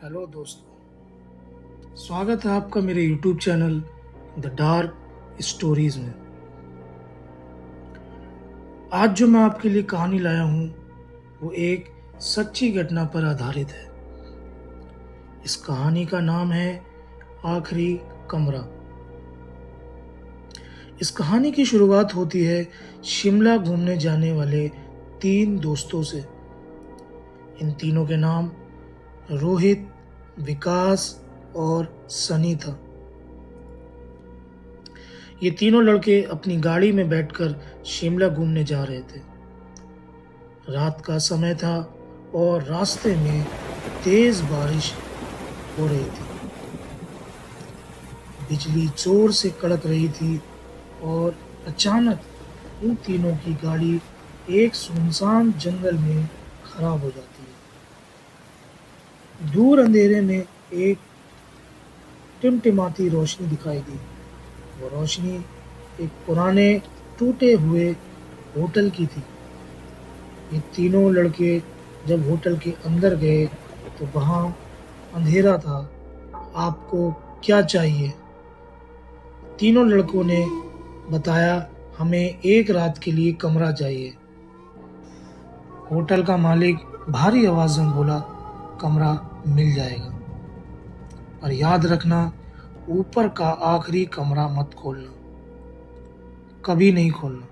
Hello दोस्तों, स्वागत है आपका मेरे YouTube channel the dark stories में। आज जो मैं आपके लिए कहानी लाया हूँ वो एक सच्ची घटना पर आधारित है। इस कहानी का नाम है आखिरी कमरा। इस कहानी की शुरुआत होती है शिमला घूमने जाने वाले 3 दोस्तों से। इन तीनों के नाम रोहित, विकास और सनी था। ये तीनों लड़के अपनी गाड़ी में बैठकर शिमला घूमने जा रहे थे। रात का समय था और रास्ते में तेज बारिश हो रही थी। बिजली जोर से कड़क रही थी और अचानक इन तीनों की गाड़ी एक सुनसान जंगल में खराब हो जाती है। दूर अंधेरे में एक टिमटिमाती रोशनी दिखाई दी। वो रोशनी एक पुराने टूटे हुए होटल की थी। ये तीनों लड़के जब होटल के अंदर गए तो वहाँ अंधेरा था। आपको क्या चाहिए? तीनों लड़कों ने बताया, हमें एक रात के लिए कमरा चाहिए। होटल का मालिक भारी आवाज में बोला, कमरा मिल जाएगा, और याद रखना, ऊपर का आखिरी कमरा मत खोलना, कभी नहीं खोलना।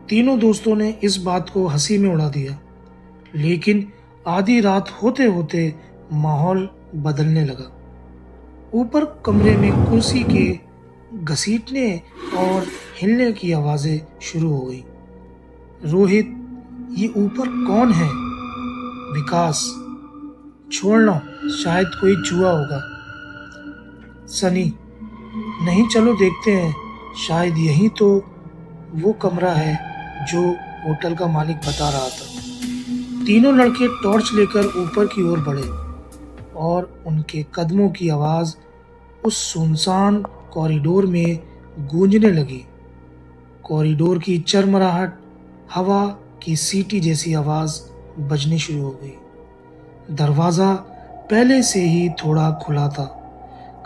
तीनों दोस्तों ने इस बात को हंसी में उड़ा दिया, लेकिन आधी रात होते होते माहौल बदलने लगा। ऊपर कमरे में कुर्सी के घसीटने और हिलने की आवाजें शुरू हो गई। रोहित, ये ऊपर कौन है? विकास, छोड़ना, शायद कोई चूहा होगा। सनी, नहीं, चलो देखते हैं, शायद यही तो वो कमरा है जो होटल का मालिक बता रहा था। तीनों लड़के टॉर्च लेकर ऊपर की ओर बढ़े और उनके कदमों की आवाज उस सुनसान कॉरिडोर में गूंजने लगी। कॉरिडोर की चरमराहट, हवा की सीटी जैसी आवाज बजनी शुरू हो गई। दरवाजा पहले से ही थोड़ा खुला था।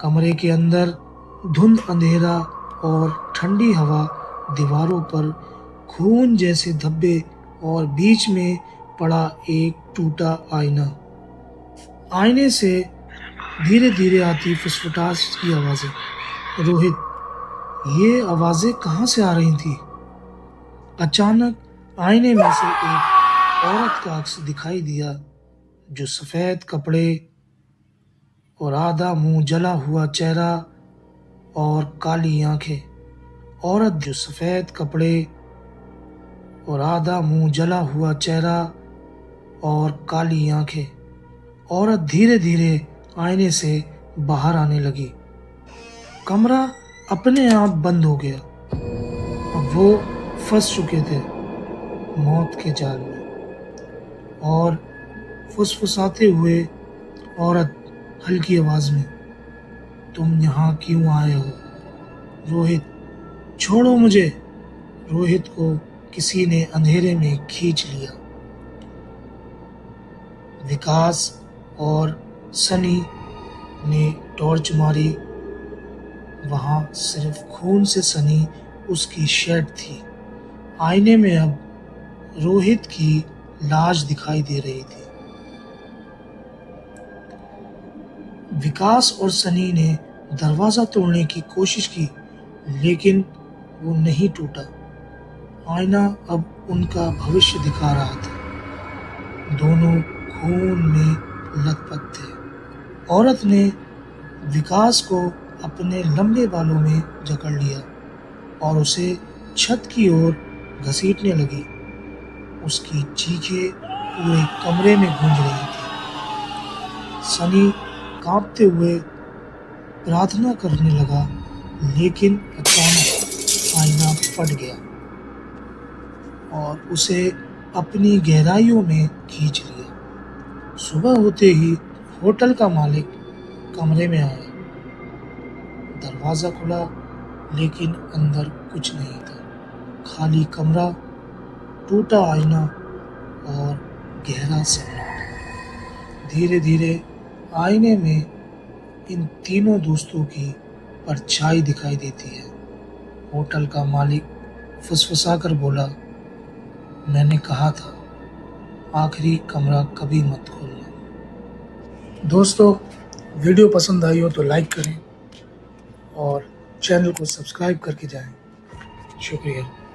कमरे के अंदर धुंध अंधेरा और ठंडी हवा, दीवारों पर खून जैसे धब्बे और बीच में पड़ा एक टूटा आईना। आईने से धीरे धीरे आती फुसफुटाहट की आवाजें। रोहित, ये आवाजें कहाँ से आ रही थी? अचानक आईने में से एक औरत का अक्स दिखाई दिया, जो सफेद कपड़े और आधा मुंह जला हुआ चेहरा और काली आंखें। औरत जो सफेद कपड़े और आधा मुंह जला हुआ चेहरा और काली आंखें। औरत धीरे धीरे आईने से बाहर आने लगी। कमरा अपने आप बंद हो गया। अब वो फंस चुके थे मौत के जाल में। और फुसफुसाते हुए औरत हल्की आवाज में, तुम यहाँ क्यों आए हो? रोहित, छोड़ो मुझे। रोहित को किसी ने अंधेरे में खींच लिया। विकास और सनी ने टॉर्च मारी। वहां सिर्फ खून से सनी उसकी शर्ट थी। आईने में अब रोहित की लाश दिखाई दे रही थी। विकास और सनी ने दरवाजा तोड़ने की कोशिश की, लेकिन वो नहीं टूटा। आईना अब उनका भविष्य दिखा रहा था। दोनों खून में लथपथ थे। औरत ने विकास को अपने लंबे बालों में जकड़ लिया और उसे छत की ओर घसीटने लगी। उसकी चीखें पूरे कमरे में गूंज रही थी। सनी कांपते हुए प्रार्थना करने लगा, लेकिन अचानक आईना फट गया और उसे अपनी गहराइयों में खींच लिया। सुबह होते ही होटल का मालिक कमरे में आया। दरवाजा खुला, लेकिन अंदर कुछ नहीं था। खाली कमरा, टूटा आईना और गहरा सन्नाटा। धीरे धीरे आईने में इन तीनों दोस्तों की परछाई दिखाई देती है। होटल का मालिक फुसफुसाकर बोला, मैंने कहा था आखिरी कमरा कभी मत खोलना। दोस्तों, वीडियो पसंद आई हो तो लाइक करें और चैनल को सब्सक्राइब करके जाएं। शुक्रिया।